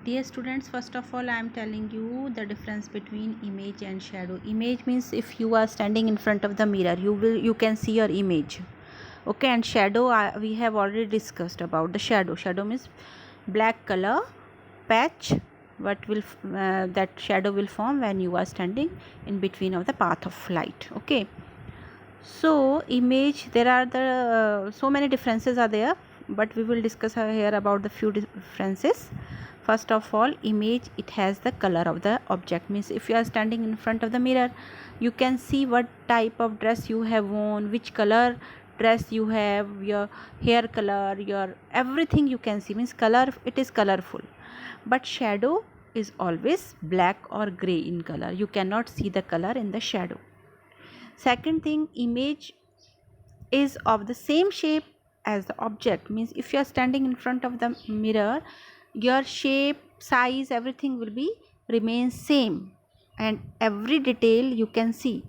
Dear students, first of all I am telling you the difference between image and shadow. Image means if you are standing in front of the mirror, you can see your image. Okay, and shadow we have already discussed about the shadow. Shadow means black color patch what will that shadow will form when you are standing in between of the path of light. Okay, so image, there are the so many differences are there, but we will discuss here about the few differences. First of all, image, it has the color of the object. Means if you are standing in front of the mirror, you can see what type of dress you have worn, which color dress you have, your hair color, your everything you can see. Means color, it is colorful. But shadow is always black or gray in color. You cannot see the color in the shadow. Second thing, image is of the same shape as the object. Means if you are standing in front of the mirror, your shape, size, everything will be remain same, and every detail you can see.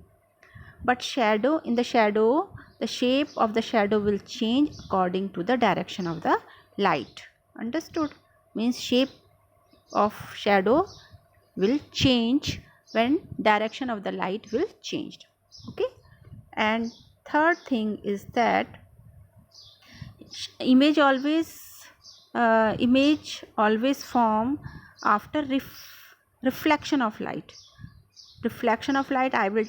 But shadow, in the shadow, the shape of the shadow will change according to the direction of the light. Understood? Means shape of shadow will change when direction of the light will change. Okay, and third thing is that image always form after reflection of light. Reflection of light I will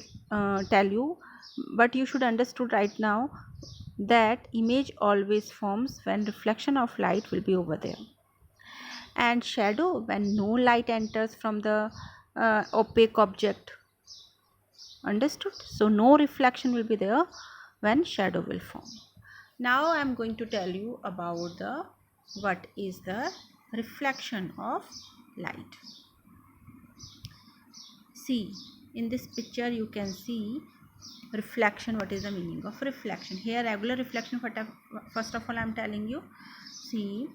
tell you, but you should understood right now that image always forms when reflection of light will be over there, and shadow when no light enters from the opaque object. Understood? So no reflection will be there when shadow will form. Now I am going to tell you about the what is the reflection of light. See, in this picture you can see reflection. What is the meaning of reflection? Here regular reflection, first of all I am telling you. See,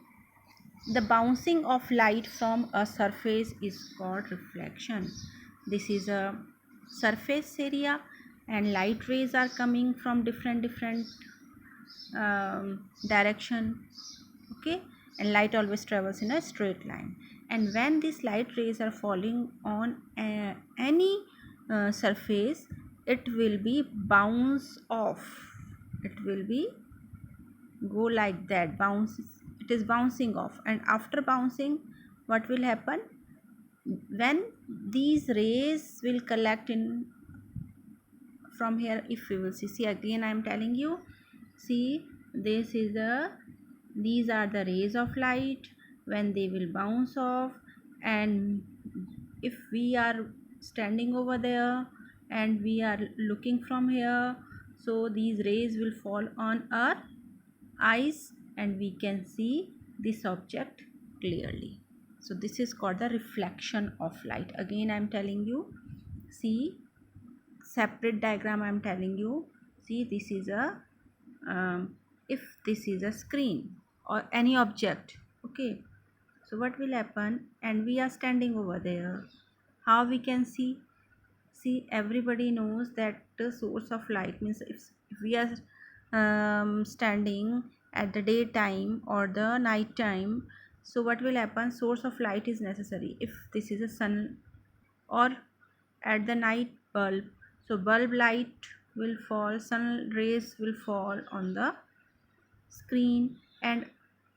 the bouncing of light from a surface is called reflection. This is a surface area and light rays are coming from different direction. Okay, and light always travels in a straight line, and when these light rays are falling on any surface, it will be bounce off. It will be go like that, bounce. It is bouncing off, and after bouncing, what will happen? When these rays will collect in from here, if we will see again I am telling you, see, this is these are the rays of light when they will bounce off, and if we are standing over there and we are looking from here, so these rays will fall on our eyes and we can see this object clearly. So this is called the reflection of light. Again I am telling you, see, separate diagram I am telling you. See, this is a if this is a screen or any object. Okay, so what will happen? And we are standing over there, how we can see? See, everybody knows that the source of light means if we are standing at the daytime or the night time, so what will happen? Source of light is necessary. If this is a sun or at the night, bulb, so bulb light will fall, sun rays will fall on the screen, and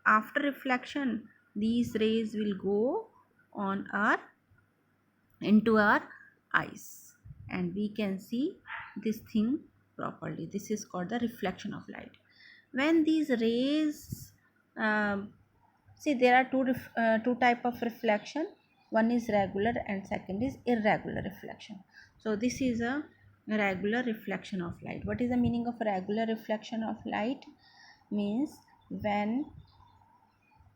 after reflection these rays will go on our into our eyes and we can see this thing properly. This is called the reflection of light. When these rays see, there are two type of reflection. One is regular and second is irregular reflection. So this is a regular reflection of light. What is the meaning of regular reflection of light? Means when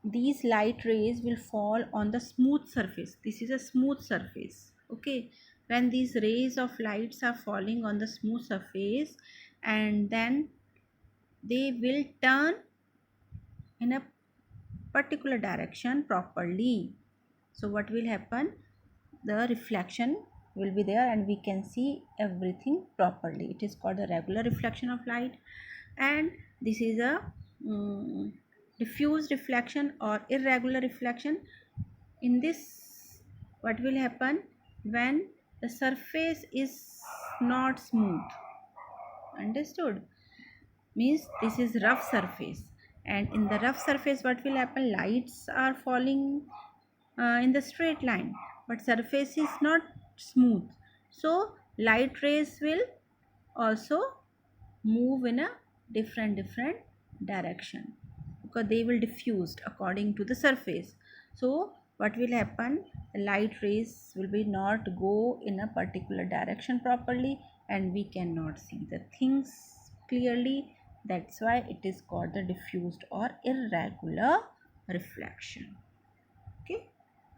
these light rays will fall on the smooth surface. This is a smooth surface. Okay, when these rays of lights are falling on the smooth surface, and then they will turn in a particular direction properly. So what will happen? The reflection will be there and we can see everything properly. It is called the regular reflection of light. And this is a diffuse reflection or irregular reflection. In this, what will happen when the surface is not smooth? Understood? Means this is rough surface, and in the rough surface what will happen? Lights are falling in the straight line, but surface is not smooth, so light rays will also move in a different direction, because they will diffused according to the surface. So what will happen? The light rays will be not go in a particular direction properly, and we cannot see the things clearly. That's why it is called the diffused or irregular reflection.